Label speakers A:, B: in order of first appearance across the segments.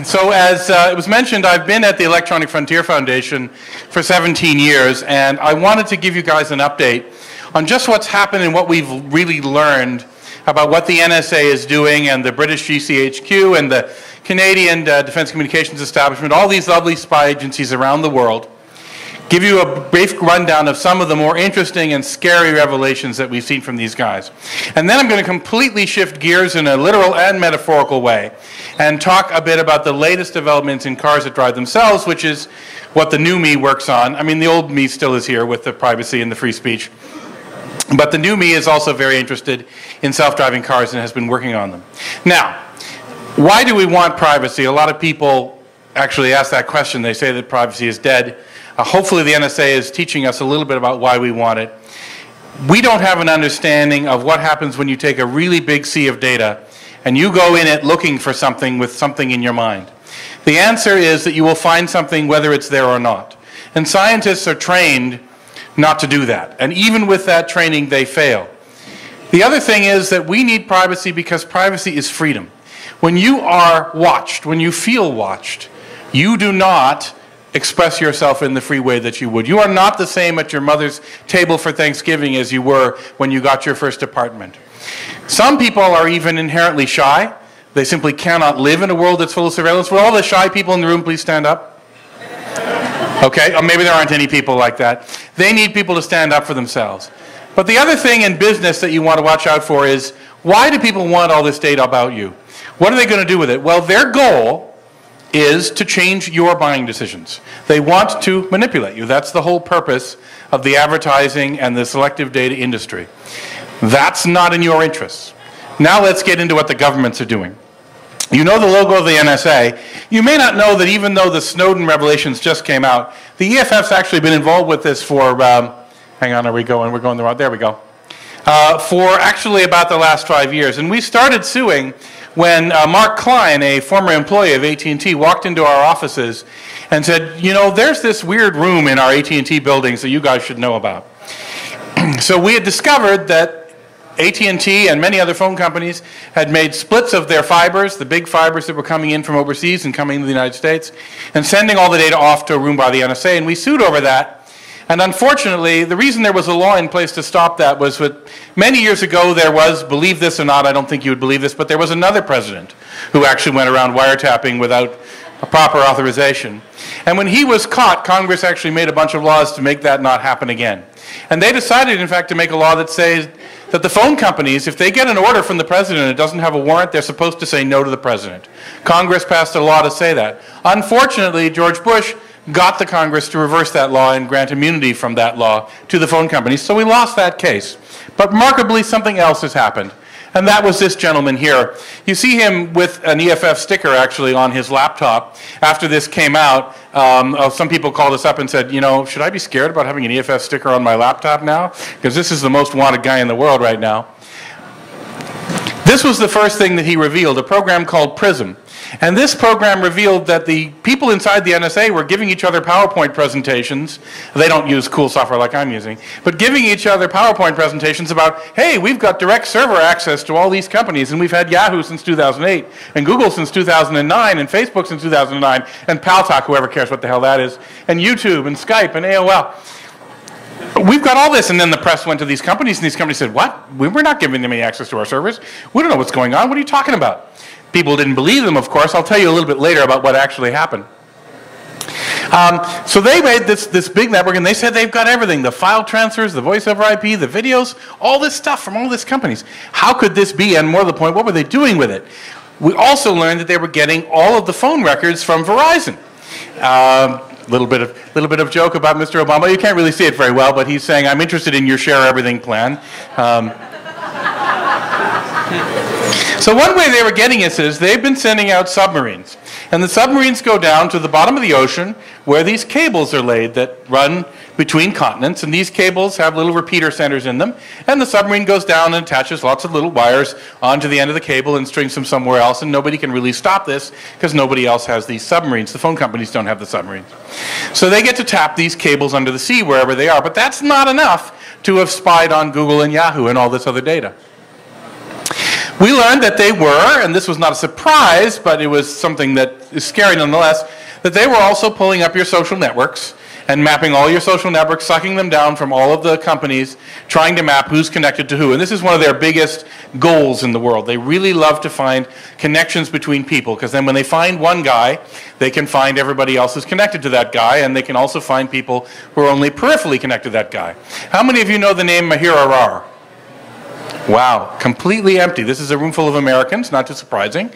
A: So as it was mentioned, I've been at the Electronic Frontier Foundation for 17 years, and I wanted to give you guys an update on just what's happened and what we've really learned about what the NSA is doing and the British GCHQ and the Canadian Defense Communications Establishment, all these lovely spy agencies around the world. Give you a brief rundown of some of the more interesting and scary revelations that we've seen from these guys. And then I'm going to completely shift gears in a literal and metaphorical way and talk a bit about the latest developments in cars that drive themselves, which is what the new me works on. I mean, the old me still is here with the privacy and the free speech. But the new me is also very interested in self-driving cars and has been working on them. Now, why do we want privacy? A lot of people actually ask that question. They say that privacy is dead. Hopefully the NSA is teaching us a little bit about why we want it. We don't have an understanding of what happens when you take a really big sea of data and you go in it looking for something with something in your mind. The answer is that you will find something whether it's there or not. And scientists are trained not to do that. And even with that training, they fail. The other thing is that we need privacy because privacy is freedom. When you are watched, when you feel watched, you do not express yourself in the free way that you would. You are not the same at your mother's table for Thanksgiving as you were when you got your first apartment. Some people are even inherently shy. They simply cannot live in a world that's full of surveillance. Will all the shy people in the room please stand up? Okay, or maybe there aren't any people like that. They need people to stand up for themselves. But the other thing in business that you want to watch out for is, why do people want all this data about you? What are they going to do with it? Well, their goal is to change your buying decisions. They want to manipulate you. That's the whole purpose of the advertising and the selective data industry. That's not in your interests. Now let's get into what the governments are doing. You know the logo of the NSA. You may not know that even though the Snowden revelations just came out, the EFF's actually been involved with this for, hang on, are we going? We're going the wrong, there we go. For actually about the last 5 years. And we started suing when Mark Klein, a former employee of AT&T, walked into our offices and said, you know, there's this weird room in our AT&T buildings that you guys should know about. So we had discovered that AT&T and many other phone companies had made splits of their fibers, the big fibers that were coming in from overseas and coming to the United States, and sending all the data off to a room by the NSA, and we sued over that. And unfortunately, the reason there was a law in place to stop that was that many years ago there was, believe this or not, I don't think you would believe this, but there was another president who actually went around wiretapping without a proper authorization. And when he was caught, Congress actually made a bunch of laws to make that not happen again. And they decided, in fact, to make a law that says that the phone companies, if they get an order from the president and it doesn't have a warrant, they're supposed to say no to the president. Congress passed a law to say that. Unfortunately, George Bush got the Congress to reverse that law and grant immunity from that law to the phone companies, so we lost that case. But remarkably, something else has happened, and that was this gentleman here. You see him with an EFF sticker actually on his laptop. After this came out, some people called us up and said, you know, should I be scared about having an EFF sticker on my laptop now? Because this is the most wanted guy in the world right now. This was the first thing that he revealed, a program called Prism. And this program revealed that the people inside the NSA were giving each other PowerPoint presentations. They don't use cool software like I'm using, but giving each other PowerPoint presentations about, hey, we've got direct server access to all these companies, and we've had Yahoo since 2008, and Google since 2009, and Facebook since 2009, and Paltalk, whoever cares what the hell that is, and YouTube, and Skype, and AOL. We've got all this, and then the press went to these companies, and these companies said, what? We're not giving them any access to our servers. We don't know what's going on. What are you talking about? People didn't believe them, of course. I'll tell you a little bit later about what actually happened. So they made this big network, and they said they've got everything, the file transfers, the voice over IP, the videos, all this stuff from all these companies. How could this be? And more to the point, what were they doing with it? We also learned that they were getting all of the phone records from Verizon. Little bit of joke about Mr. Obama. You can't really see it very well, but he's saying, I'm interested in your share everything plan. So one way they were getting us is they've been sending out submarines. And the submarines go down to the bottom of the ocean where these cables are laid that run between continents. And these cables have little repeater centers in them. And the submarine goes down and attaches lots of little wires onto the end of the cable and strings them somewhere else. And nobody can really stop this because nobody else has these submarines. The phone companies don't have the submarines. So they get to tap these cables under the sea wherever they are. But that's not enough to have spied on Google and Yahoo and all this other data. We learned that they were, and this was not a surprise, but it was something that is scary nonetheless, that they were also pulling up your social networks and mapping all your social networks, sucking them down from all of the companies, trying to map who's connected to who. And this is one of their biggest goals in the world. They really love to find connections between people, because then when they find one guy, they can find everybody else who's connected to that guy, and they can also find people who are only peripherally connected to that guy. How many of you know the name Mahir Arar? Wow, completely empty. This is a room full of Americans, not too surprising.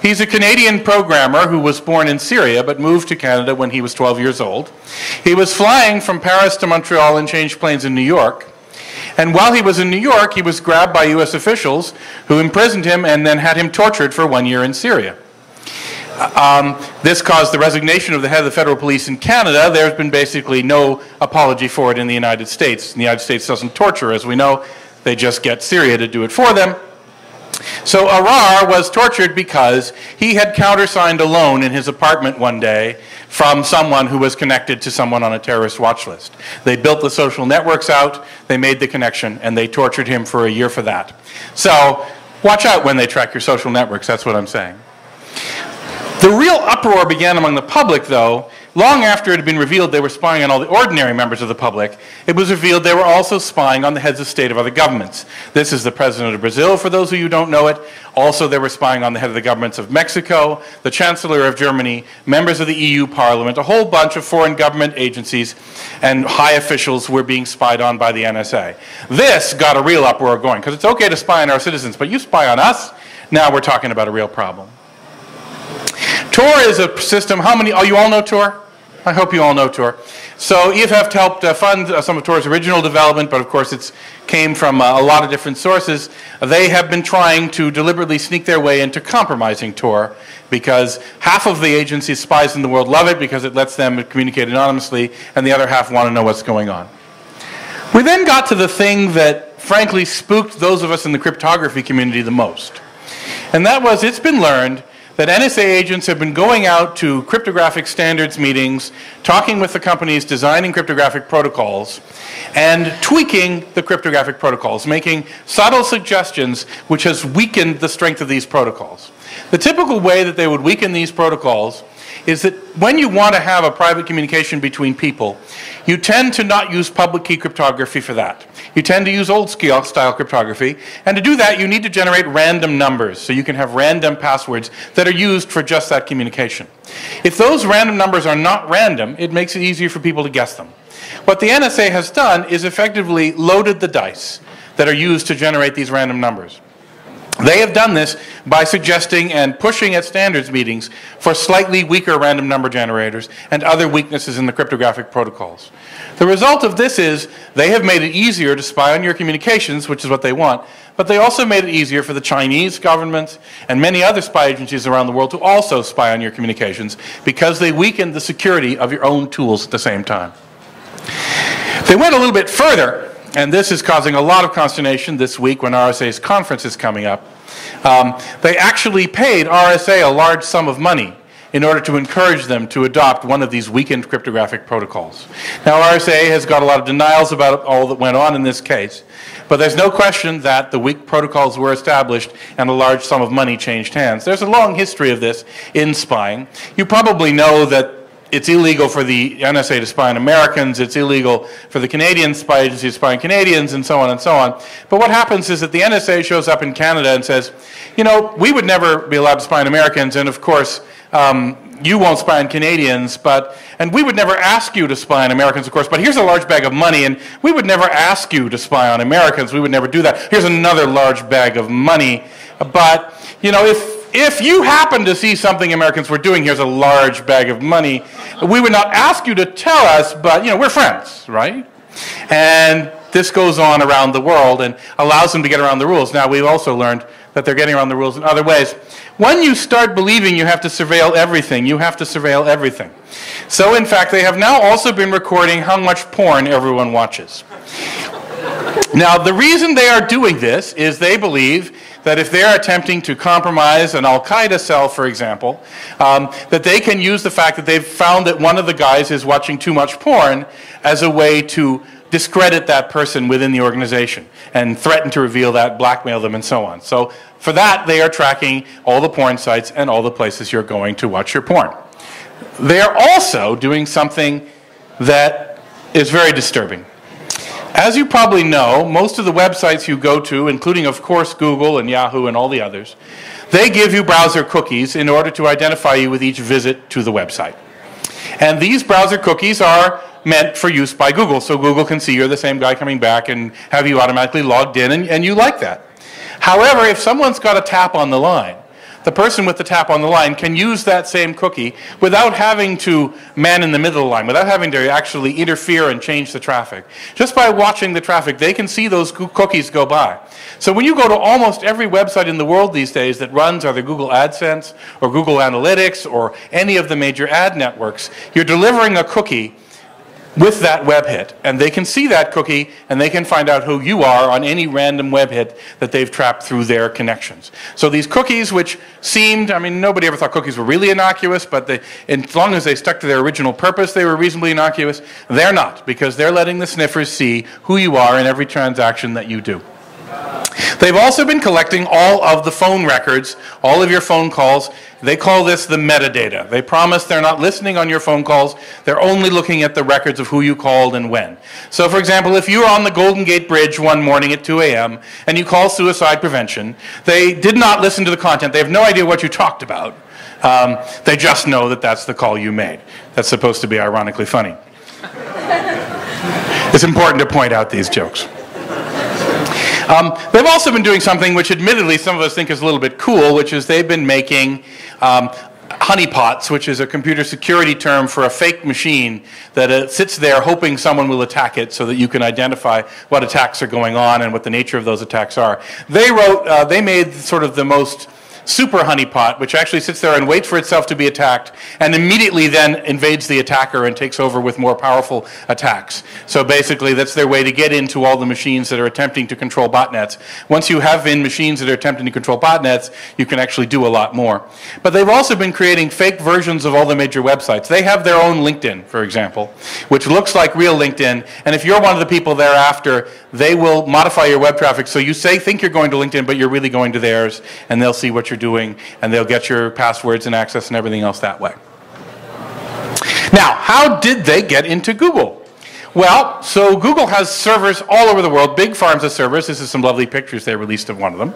A: He's a Canadian programmer who was born in Syria but moved to Canada when he was 12 years old. He was flying from Paris to Montreal and changed planes in New York. And while he was in New York, he was grabbed by US officials who imprisoned him and then had him tortured for 1 year in Syria. This caused the resignation of the head of the federal police in Canada. There's been basically no apology for it in the United States. The United States doesn't torture, as we know. They just get Syria to do it for them. So Arar was tortured because he had countersigned a loan in his apartment one day from someone who was connected to someone on a terrorist watch list. They built the social networks out, they made the connection, and they tortured him for a year for that. So watch out when they track your social networks, that's what I'm saying. The real uproar began among the public, though. Long after it had been revealed they were spying on all the ordinary members of the public, it was revealed they were also spying on the heads of state of other governments. This is the president of Brazil, for those of you who don't know it. Also, they were spying on the head of the governments of Mexico, the chancellor of Germany, members of the EU Parliament, a whole bunch of foreign government agencies and high officials were being spied on by the NSA. This got a real uproar going, because it's okay to spy on our citizens, but you spy on us, now we're talking about a real problem. Tor is a system, how many, oh, you all know Tor? I hope you all know Tor. So EFF helped fund some of Tor's original development, but of course it came from a lot of different sources. They have been trying to deliberately sneak their way into compromising Tor, because half of the agency's spies in the world love it because it lets them communicate anonymously, and the other half want to know what's going on. We then got to the thing that frankly spooked those of us in the cryptography community the most. And that was, it's been learned that NSA agents have been going out to cryptographic standards meetings, talking with the companies designing cryptographic protocols, and tweaking the cryptographic protocols, making subtle suggestions which has weakened the strength of these protocols. The typical way that they would weaken these protocols is that when you want to have a private communication between people, you tend to not use public key cryptography for that. You tend to use old style cryptography, and to do that you need to generate random numbers, so you can have random passwords that are used for just that communication. If those random numbers are not random, it makes it easier for people to guess them. What the NSA has done is effectively loaded the dice that are used to generate these random numbers. They have done this by suggesting and pushing at standards meetings for slightly weaker random number generators and other weaknesses in the cryptographic protocols. The result of this is they have made it easier to spy on your communications, which is what they want, but they also made it easier for the Chinese government and many other spy agencies around the world to also spy on your communications, because they weakened the security of your own tools at the same time. They went a little bit further. And this is causing a lot of consternation this week when RSA's conference is coming up. They actually paid RSA a large sum of money in order to encourage them to adopt one of these weakened cryptographic protocols. Now, RSA has got a lot of denials about all that went on in this case, but there's no question that the weak protocols were established and a large sum of money changed hands. There's a long history of this in spying. You probably know that it's illegal for the NSA to spy on Americans, it's illegal for the Canadian spy agency to spy on Canadians, and so on and so on. But what happens is that the NSA shows up in Canada and says, you know, we would never be allowed to spy on Americans, and of course, you won't spy on Canadians, and we would never ask you to spy on Americans, of course, but here's a large bag of money, and we would never ask you to spy on Americans, we would never do that. Here's another large bag of money, but, you know, if you happen to see something Americans were doing, here's a large bag of money. We would not ask you to tell us, but, you know, we're friends, right? And this goes on around the world and allows them to get around the rules. Now, we've also learned that they're getting around the rules in other ways. When you start believing you have to surveil everything, you have to surveil everything. So, in fact, they have now also been recording how much porn everyone watches. Now, the reason they are doing this is they believe that if they're attempting to compromise an Al-Qaeda cell, for example, that they can use the fact that they've found that one of the guys is watching too much porn as a way to discredit that person within the organization and threaten to reveal that, blackmail them, and so on. So for that, they are tracking all the porn sites and all the places you're going to watch your porn. They are also doing something that is very disturbing. As you probably know, most of the websites you go to, including, of course, Google and Yahoo and all the others, they give you browser cookies in order to identify you with each visit to the website. And these browser cookies are meant for use by Google, so Google can see you're the same guy coming back and have you automatically logged in, and you like that. However, if someone's got a tap on the line, the person with the tap on the line can use that same cookie without having to man in the middle of the line, without having to actually interfere and change the traffic. Just by watching the traffic, they can see those cookies go by. So when you go to almost every website in the world these days that runs either Google AdSense or Google Analytics or any of the major ad networks, you're delivering a cookie with that web hit, and they can see that cookie and they can find out who you are on any random web hit that they've trapped through their connections. So these cookies, which seemed, I mean, nobody ever thought cookies were really innocuous, but as long as they stuck to their original purpose, they were reasonably innocuous. They're not, because they're letting the sniffers see who you are in every transaction that you do. They've also been collecting all of the phone records, all of your phone calls. They call this the metadata. They promise they're not listening on your phone calls. They're only looking at the records of who you called and when. So for example, if you're on the Golden Gate Bridge one morning at 2 a.m. and you call suicide prevention, they did not listen to the content. They have no idea what you talked about. They just know that that's the call you made. That's supposed to be ironically funny. It's important to point out these jokes. They've also been doing something which admittedly some of us think is a little bit cool, which is they've been making honeypots, which is a computer security term for a fake machine that sits there hoping someone will attack it so that you can identify what attacks are going on and what the nature of those attacks are. They made sort of the most super honeypot, which actually sits there and waits for itself to be attacked and immediately then invades the attacker and takes over with more powerful attacks. So basically that's their way to get into all the machines that are attempting to control botnets. Once you have in machines that are attempting to control botnets, you can actually do a lot more. But they've also been creating fake versions of all the major websites. They have their own LinkedIn, for example, which looks like real LinkedIn, and if you're one of the people thereafter, they will modify your web traffic so you think you're going to LinkedIn, but you're really going to theirs, and they'll see what you're doing, and they'll get your passwords and access and everything else that way. Now, how did they get into Google? Well, so Google has servers all over the world, big farms of servers. This is some lovely pictures they released of one of them.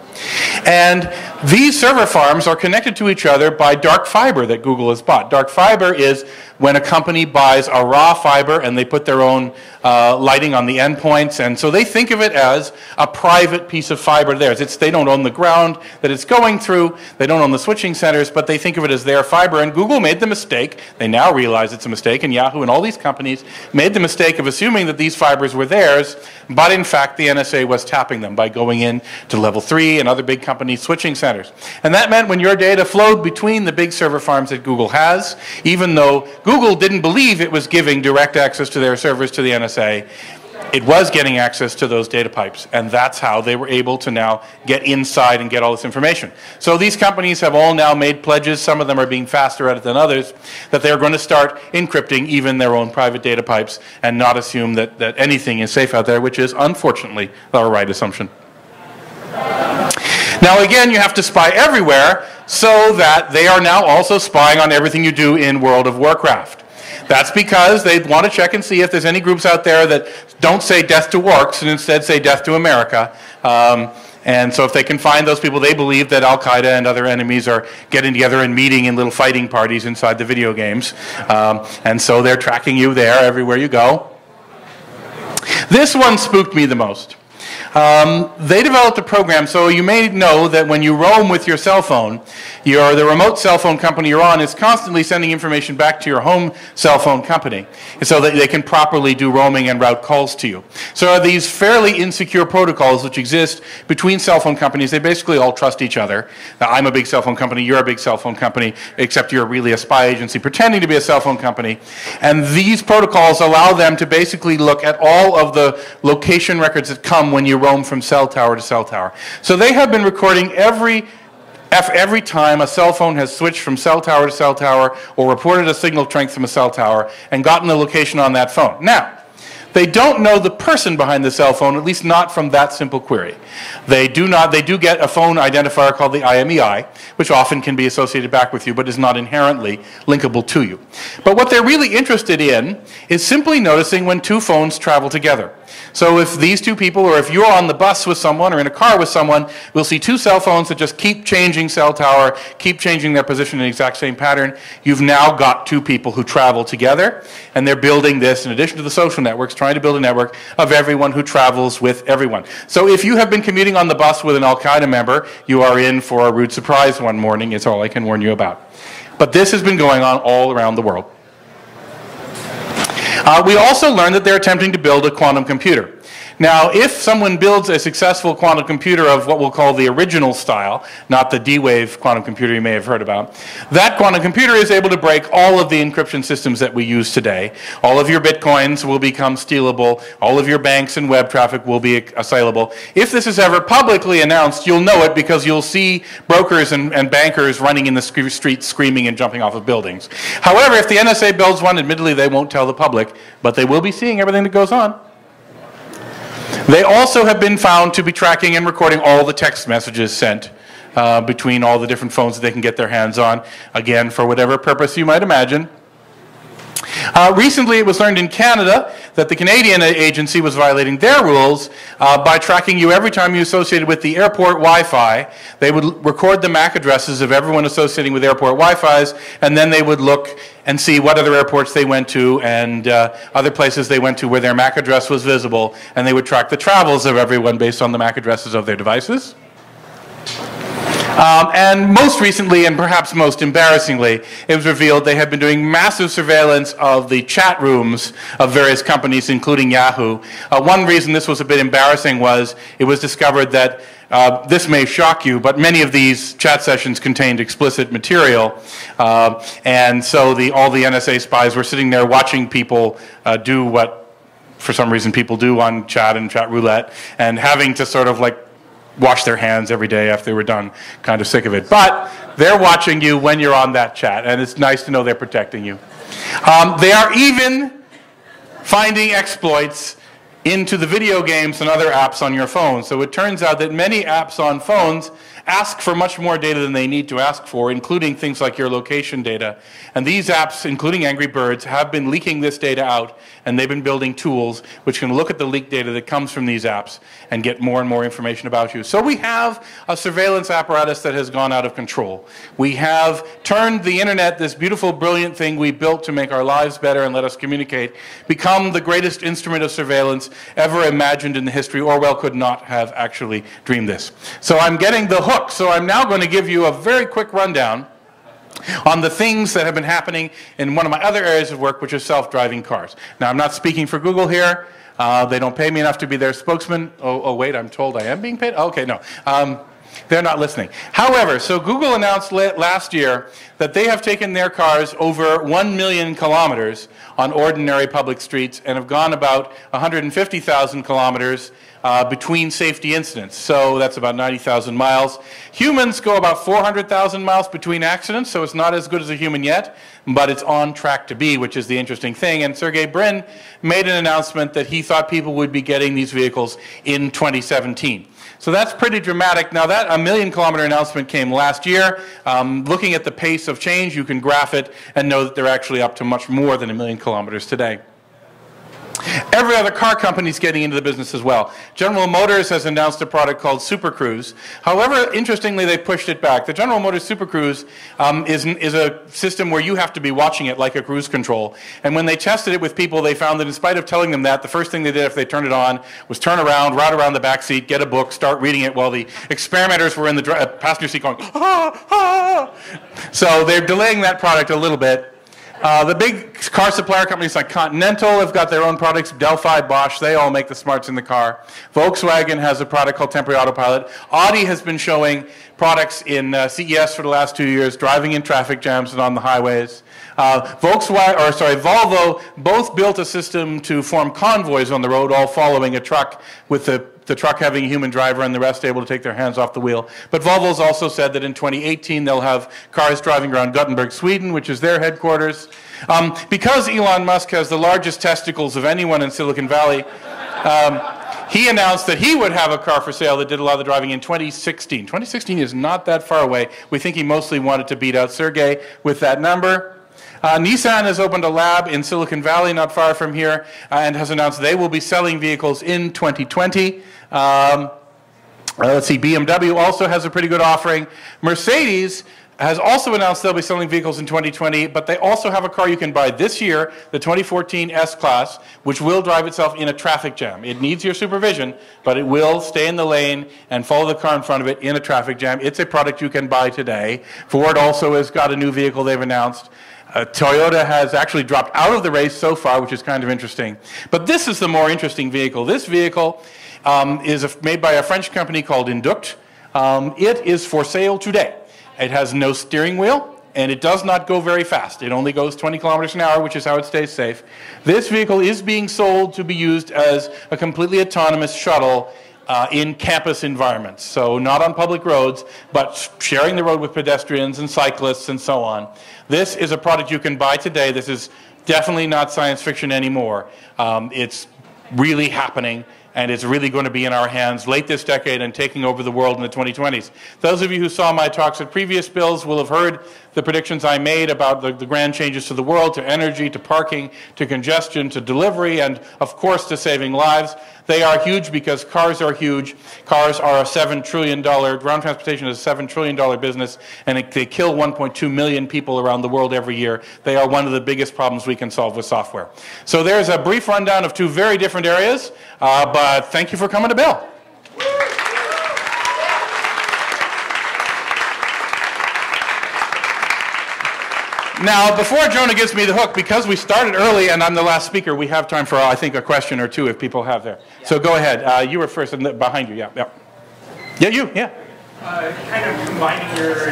A: And these server farms are connected to each other by dark fiber that Google has bought. Dark fiber is when a company buys a raw fiber and they put their own lighting on the endpoints, and so they think of it as a private piece of fiber theirs. They don't own the ground that it's going through, they don't own the switching centers, but they think of it as their fiber, and Google made the mistake, they now realize it's a mistake, and Yahoo and all these companies made the mistake of assuming that these fibers were theirs, but in fact the NSA was tapping them by going in to level 3 and other big companies' switching centers. And that meant when your data flowed between the big server farms that Google has, even though Google didn't believe it was giving direct access to their servers to the NSA, it was getting access to those data pipes, and that's how they were able to now get inside and get all this information. So these companies have all now made pledges, some of them are being faster at it than others, that they're going to start encrypting even their own private data pipes and not assume that anything is safe out there, which is unfortunately the right assumption. Now again, you have to spy everywhere, so that they are now also spying on everything you do in World of Warcraft. That's because they want to check and see if there's any groups out there that don't say death to orcs and instead say death to America. And so if they can find those people, they believe that Al-Qaeda and other enemies are getting together and meeting in little fighting parties inside the video games. And so they're tracking you there everywhere you go. This one spooked me the most. They developed a program, so you may know that when you roam with your cell phone, the remote cell phone company you're on is constantly sending information back to your home cell phone company so that they can properly do roaming and route calls to you. So these fairly insecure protocols which exist between cell phone companies, they basically all trust each other. Now, I'm a big cell phone company, you're a big cell phone company, except you're really a spy agency pretending to be a cell phone company. And these protocols allow them to basically look at all of the location records that come when you roam from cell tower to cell tower. So they have been recording every time a cell phone has switched from cell tower to cell tower or reported a signal strength from a cell tower and gotten the location on that phone. Now, They don't know the person behind the cell phone, at least not from that simple query. They do get a phone identifier called the IMEI, which often can be associated back with you, but is not inherently linkable to you. But what they're really interested in is simply noticing when two phones travel together. So if these two people, or if you're on the bus with someone or in a car with someone, we'll see two cell phones that just keep changing cell tower, keep changing their position in the exact same pattern. You've now got two people who travel together, and they're building this, in addition to the social networks, trying to build a network of everyone who travels with everyone. So if you have been commuting on the bus with an Al-Qaeda member, you are in for a rude surprise one morning, is all I can warn you about. But this has been going on all around the world. We also learned that they're attempting to build a quantum computer. Now, if someone builds a successful quantum computer of what we'll call the original style, not the D-Wave quantum computer you may have heard about, that quantum computer is able to break all of the encryption systems that we use today. All of your bitcoins will become stealable. All of your banks and web traffic will be assailable. If this is ever publicly announced, you'll know it because you'll see brokers and bankers running in the streets screaming and jumping off of buildings. However, if the NSA builds one, admittedly they won't tell the public, but they will be seeing everything that goes on. They also have been found to be tracking and recording all the text messages sent between all the different phones that they can get their hands on, again, for whatever purpose you might imagine. Recently, it was learned in Canada that the Canadian agency was violating their rules by tracking you every time you associated with the airport Wi-Fi. They would record the MAC addresses of everyone associating with airport Wi-Fis, and then they would look and see what other airports they went to and other places they went to where their MAC address was visible, and they would track the travels of everyone based on the MAC addresses of their devices. And most recently, and perhaps most embarrassingly, it was revealed they had been doing massive surveillance of the chat rooms of various companies, including Yahoo. One reason this was a bit embarrassing was it was discovered that this may shock you, but many of these chat sessions contained explicit material, and so all the NSA spies were sitting there watching people do what, for some reason, people do on chat and chat roulette, and having to sort of like wash their hands every day after they were done, kind of sick of it. But they're watching you when you're on that chat, and it's nice to know they're protecting you. They are even finding exploits into the video games and other apps on your phone. So it turns out that many apps on phones ask for much more data than they need to ask for, including things like your location data. And these apps, including Angry Birds, have been leaking this data out, and they've been building tools which can look at the leaked data that comes from these apps and get more and more information about you. So we have a surveillance apparatus that has gone out of control. We have turned the internet, this beautiful, brilliant thing we built to make our lives better and let us communicate, become the greatest instrument of surveillance ever imagined in the history. Orwell could not have actually dreamed this. So I'm getting the hook. So I'm now going to give you a very quick rundown on the things that have been happening in one of my other areas of work, which is self-driving cars. Now, I'm not speaking for Google here. They don't pay me enough to be their spokesman. Oh, wait, I'm told I am being paid? Oh, okay, no. They're not listening. However, so Google announced last year that they have taken their cars over 1 million kilometers on ordinary public streets and have gone about 150,000 kilometers between safety incidents. So that's about 90,000 miles. Humans go about 400,000 miles between accidents, so it's not as good as a human yet, but it's on track to be, which is the interesting thing. And Sergey Brin made an announcement that he thought people would be getting these vehicles in 2017. So that's pretty dramatic. Now that 1 million kilometer announcement came last year. Looking at the pace of change, you can graph it and know that they're actually up to much more than 1 million kilometers today. Every other car company is getting into the business as well. General Motors has announced a product called Super Cruise. However, interestingly, they pushed it back. The General Motors Super Cruise is a system where you have to be watching it like a cruise control. And when they tested it with people, they found that in spite of telling them that, the first thing they did if they turned it on was turn around, route around the back seat, get a book, start reading it while the experimenters were in the passenger seat going, ah, ah. So they're delaying that product a little bit. The big car supplier companies like Continental have got their own products. Delphi, Bosch, they all make the smarts in the car. Volkswagen has a product called Temporary Autopilot. Audi has been showing products in CES for the last 2 years, driving in traffic jams and on the highways. Volvo both built a system to form convoys on the road, all following a truck with the the truck having a human driver and the rest able to take their hands off the wheel. But Volvo's also said that in 2018 they'll have cars driving around Gothenburg, Sweden, which is their headquarters. Because Elon Musk has the largest testicles of anyone in Silicon Valley, he announced that he would have a car for sale that did a lot of the driving in 2016. 2016 is not that far away. We think he mostly wanted to beat out Sergey with that number. Nissan has opened a lab in Silicon Valley, not far from here, and has announced they will be selling vehicles in 2020. Let's see, BMW also has a pretty good offering. Mercedes has also announced they'll be selling vehicles in 2020, but they also have a car you can buy this year, the 2014 S-Class, which will drive itself in a traffic jam. It needs your supervision, but it will stay in the lane and follow the car in front of it in a traffic jam. It's a product you can buy today. Ford also has got a new vehicle they've announced. Toyota has actually dropped out of the race so far, which is kind of interesting. But this is the more interesting vehicle. This vehicle is made by a French company called Induct. It is for sale today. It has no steering wheel, and it does not go very fast. It only goes 20 kilometers an hour, which is how it stays safe. This vehicle is being sold to be used as a completely autonomous shuttle in campus environments. So not on public roads, but sharing the road with pedestrians and cyclists and so on. This is a product you can buy today. This is definitely not science fiction anymore. It's really happening, and it's really going to be in our hands late this decade and taking over the world in the 2020s. Those of you who saw my talks at previous bills will have heard the predictions I made about the grand changes to the world, to energy, to parking, to congestion, to delivery, and of course to saving lives. They are huge because cars are huge. Cars are a $7 trillion, ground transportation is a $7 trillion business, and they kill 1.2 million people around the world every year. They are one of the biggest problems we can solve with software. So there's a brief rundown of two very different areas, but thank you for coming to BIL. Now, before Jonah gives me the hook, because we started early and I'm the last speaker, we have time for, I think, a question or two if people have there. Yeah. So go ahead. You were first, and behind you, yeah. Yeah, you, yeah.
B: Kind of combining your two.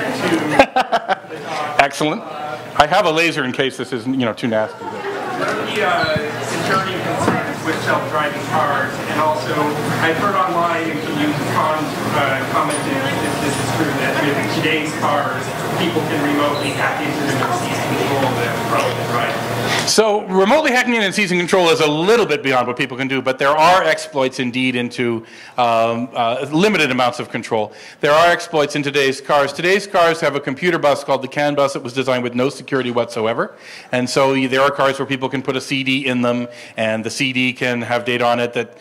A: Excellent. I have a laser in case this isn't, too nasty.
B: What are the security concerns with self-driving cars? And also, I've heard online, and you commented if this is true, that with today's cars, people can remotely hack into them and seize control of them from the driver.
A: So remotely hacking in and seizing control is a little bit beyond what people can do, but there are exploits indeed into limited amounts of control. There are exploits in today's cars. Today's cars have a computer bus called the CAN bus that was designed with no security whatsoever. And so there are cars where people can put a CD in them, and the CD can have data on it that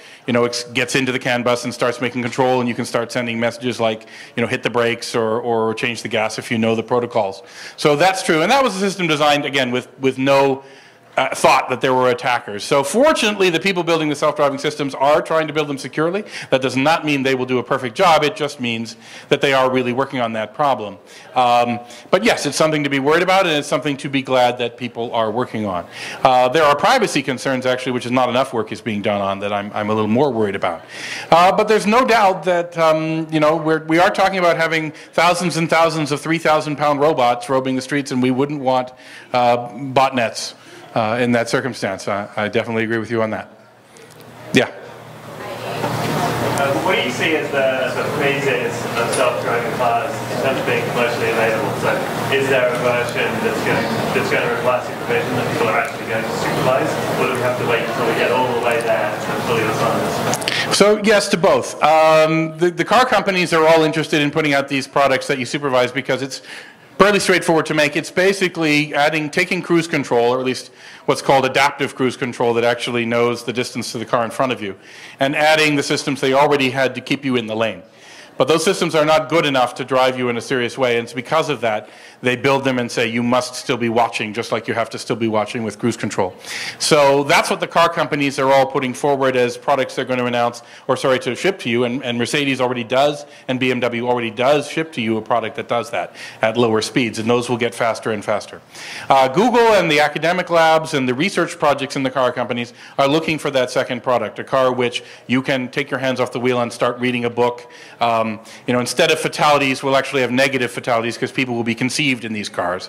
A: gets into the CAN bus and starts making control, and you can start sending messages like hit the brakes or change the gas if you know the protocols. So that's true, and that was a system designed again with no thought that there were attackers. So fortunately, the people building the self-driving systems are trying to build them securely. That does not mean they will do a perfect job. It just means that they are really working on that problem. But yes, it's something to be worried about, and it's something to be glad that people are working on. There are privacy concerns, actually, which is not enough work is being done on that I'm a little more worried about. But there's no doubt that we are talking about having thousands and thousands of 3,000-pound robots roaming the streets, and we wouldn't want botnets in that circumstance. I definitely agree with you on that. Yeah.
C: What do you see as the phases of self-driving cars in terms of being commercially available? So, is there a version that's going to require supervision that people are actually going to supervise, or do we have to wait until we get all the way there to fully autonomous?
A: So yes to both. The car companies are all interested in putting out these products that you supervise because it's fairly straightforward to make. It's basically taking cruise control, or at least what's called adaptive cruise control that actually knows the distance to the car in front of you, and adding the systems they already had to keep you in the lane. But those systems are not good enough to drive you in a serious way, and it's because of that they build them and say you must still be watching, just like you have to still be watching with cruise control. So that's what the car companies are all putting forward as products they're going to announce, or sorry, to ship to you, and Mercedes already does, and BMW already does ship to you a product that does that at lower speeds, and those will get faster and faster. Google and the academic labs and the research projects in the car companies are looking for that second product, a car which you can take your hands off the wheel and start reading a book. Instead of fatalities, we'll actually have negative fatalities because people will be conceived in these cars.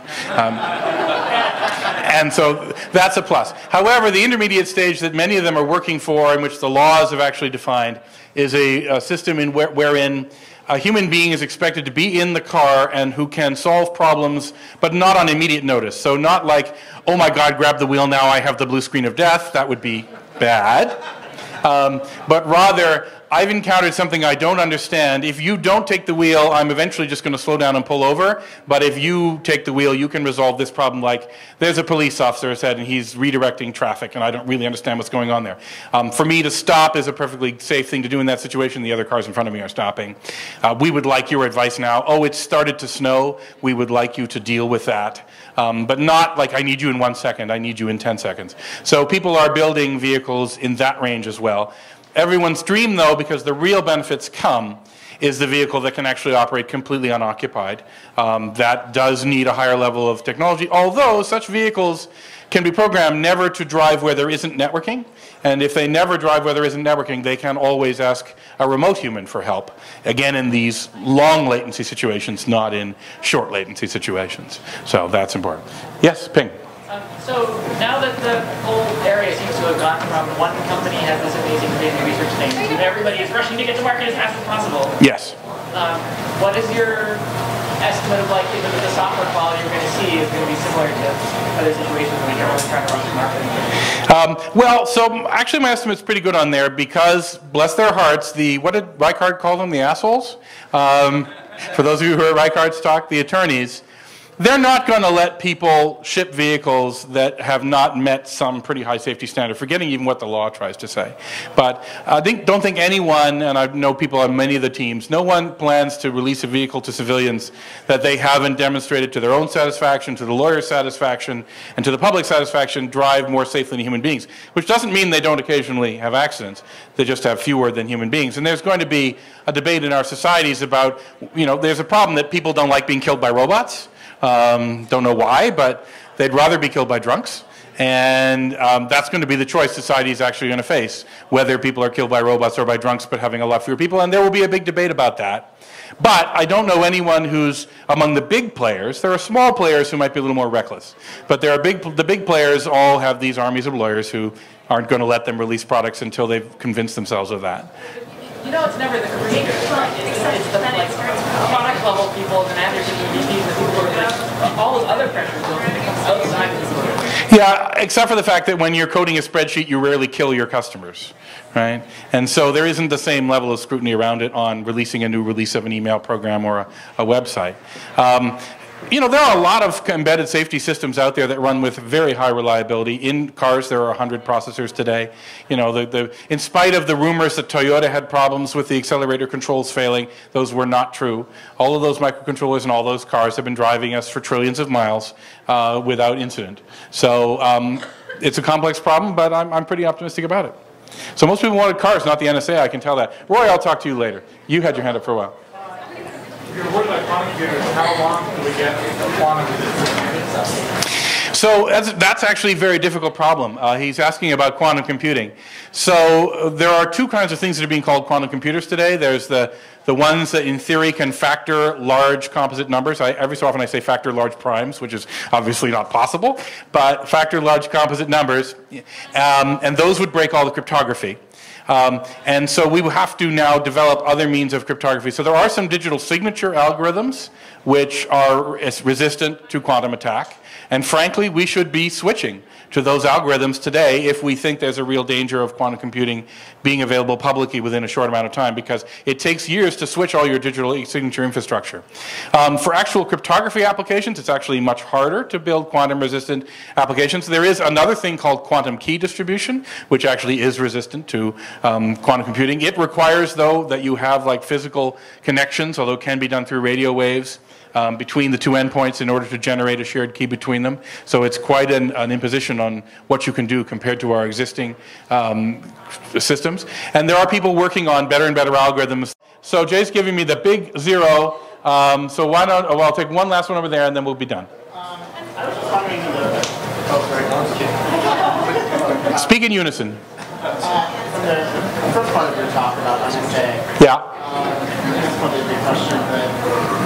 A: And so that's a plus. However, the intermediate stage that many of them are working for, in which the laws have actually defined, is a system wherein a human being is expected to be in the car and who can solve problems, but not on immediate notice. So not like, oh my God, grab the wheel now, I have the blue screen of death. That would be bad. But rather, I've encountered something I don't understand. If you don't take the wheel, I'm eventually just going to slow down and pull over. But if you take the wheel, you can resolve this problem. Like, there's a police officer said, and he's redirecting traffic, and I don't really understand what's going on there. For me to stop is a perfectly safe thing to do in that situation. The other cars in front of me are stopping. We would like your advice now. Oh, it started to snow. We would like you to deal with that. But not like, I need you in 1 second. I need you in 10 seconds. So people are building vehicles in that range as well. Everyone's dream, though, because the real benefits come, is the vehicle that can actually operate completely unoccupied. That does need a higher level of technology, although such vehicles can be programmed never to drive where there isn't networking. And if they never drive where there isn't networking, they can always ask a remote human for help. Again, in these long latency situations, not in short latency situations. So that's important. Yes, Ping.
D: So now that the whole area seems to have gone from one company has this amazing data research thing to everybody is rushing to get to market as fast as possible.
A: Yes.
D: What is your estimate of likely that the software quality you're going to see is going to be similar to other situations when you're always trying to rush to market?
A: Well, so actually my estimate's pretty good on there because, bless their hearts, what did Reichard call them, the assholes? For those of you who are Reichard stock, the attorneys. They're not going to let people ship vehicles that have not met some pretty high safety standard, forgetting even what the law tries to say. But I don't think anyone, and I know people on many of the teams, no one plans to release a vehicle to civilians that they haven't demonstrated to their own satisfaction, to the lawyer's satisfaction, and to the public satisfaction drive more safely than human beings, which doesn't mean they don't occasionally have accidents. They just have fewer than human beings. And there's going to be a debate in our societies about, there's a problem that people don't like being killed by robots. Don't know why, but they'd rather be killed by drunks. And that's going to be the choice society is actually going to face, whether people are killed by robots or by drunks, but having a lot fewer people. And there will be a big debate about that. But I don't know anyone who's among the big players. There are small players who might be a little more reckless. But there are the big players all have these armies of lawyers who aren't going to let them release products until they've convinced themselves of that.
D: It's never the creators, right? It's the product level people, the managers and the VPs, the people who are all those other pressures outside the.
A: Yeah, except for the fact that when you're coding a spreadsheet, you rarely kill your customers, right? And so there isn't the same level of scrutiny around it on releasing a new release of an email program or a website. There are a lot of embedded safety systems out there that run with very high reliability. In cars, there are 100 processors today. In spite of the rumors that Toyota had problems with the accelerator controls failing, those were not true. All of those microcontrollers in all those cars have been driving us for trillions of miles without incident. So it's a complex problem, but I'm pretty optimistic about it. So most people wanted cars, not the NSA, I can tell that. Roy, I'll talk to you later. You had your hand up for a while.
B: If you're worried about quantum computers, how long do we get quantum resistant?
A: So that's actually a very difficult problem. He's asking about quantum computing. So there are two kinds of things that are being called quantum computers today. There's the ones that in theory can factor large composite numbers. Every so often I say factor large primes, which is obviously not possible, but factor large composite numbers. And those would break all the cryptography. And so we will have to now develop other means of cryptography. So there are some digital signature algorithms which are resistant to quantum attack. And frankly, we should be switching to those algorithms today if we think there's a real danger of quantum computing being available publicly within a short amount of time, because it takes years to switch all your digital signature infrastructure. For actual cryptography applications, it's actually much harder to build quantum-resistant applications. There is another thing called quantum key distribution, which actually is resistant to quantum computing. It requires, though, that you have like physical connections, although it can be done through radio waves, between the two endpoints in order to generate a shared key between them. So it's quite an imposition on what you can do compared to our existing systems. And there are people working on better and better algorithms. So Jay's giving me the big 0. So why don't, I'll take one last one over there and then we'll be done.
D: I was just wondering
A: Speak in unison.
E: From the first part of your talk about NSA.
A: Yeah.
E: This is probably a big question, but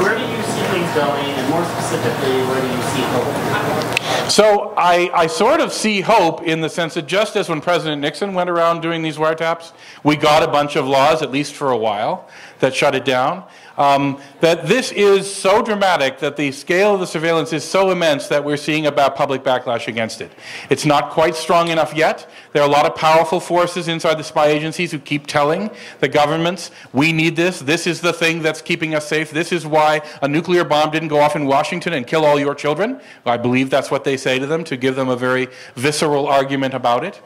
E: where do you see things going, and more specifically, where do you see hope?
A: So I sort of see hope in the sense that just as when President Nixon went around doing these wiretaps, we got a bunch of laws, at least for a while, that shut it down. That this is so dramatic that the scale of the surveillance is so immense that we're seeing about public backlash against it. It's not quite strong enough yet. There are a lot of powerful forces inside the spy agencies who keep telling the governments, we need this, this is the thing that's keeping us safe, this is why a nuclear bomb didn't go off in Washington and kill all your children. I believe that's what they say to them, to give them a very visceral argument about it.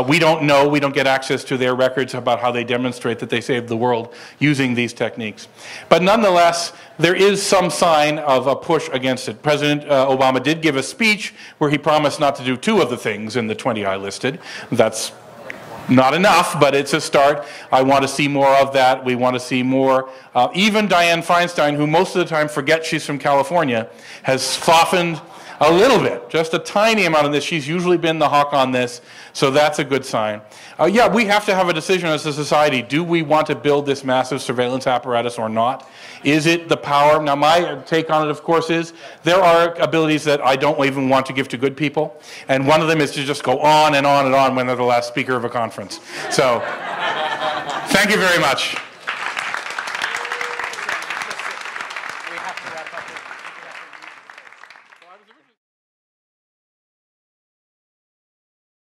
A: We don't know, we don't get access to their records about how they demonstrate that they saved the world using these techniques. But nonetheless, there is some sign of a push against it. President Obama did give a speech where he promised not to do 2 of the things in the 20 I listed. That's not enough, but it's a start. I want to see more of that. We want to see more. Even Dianne Feinstein, who most of the time forgets she's from California, has softened a little bit, just a tiny amount of this. She's usually been the hawk on this, so that's a good sign. Yeah, we have to have a decision as a society. Do we want to build this massive surveillance apparatus or not? Is it the power? Now, my take on it, of course, is there are abilities that I don't even want to give to good people, and one of them is to just go on and on and on when they're the last speaker of a conference. So, thank you very much.
E: We have to wrap up.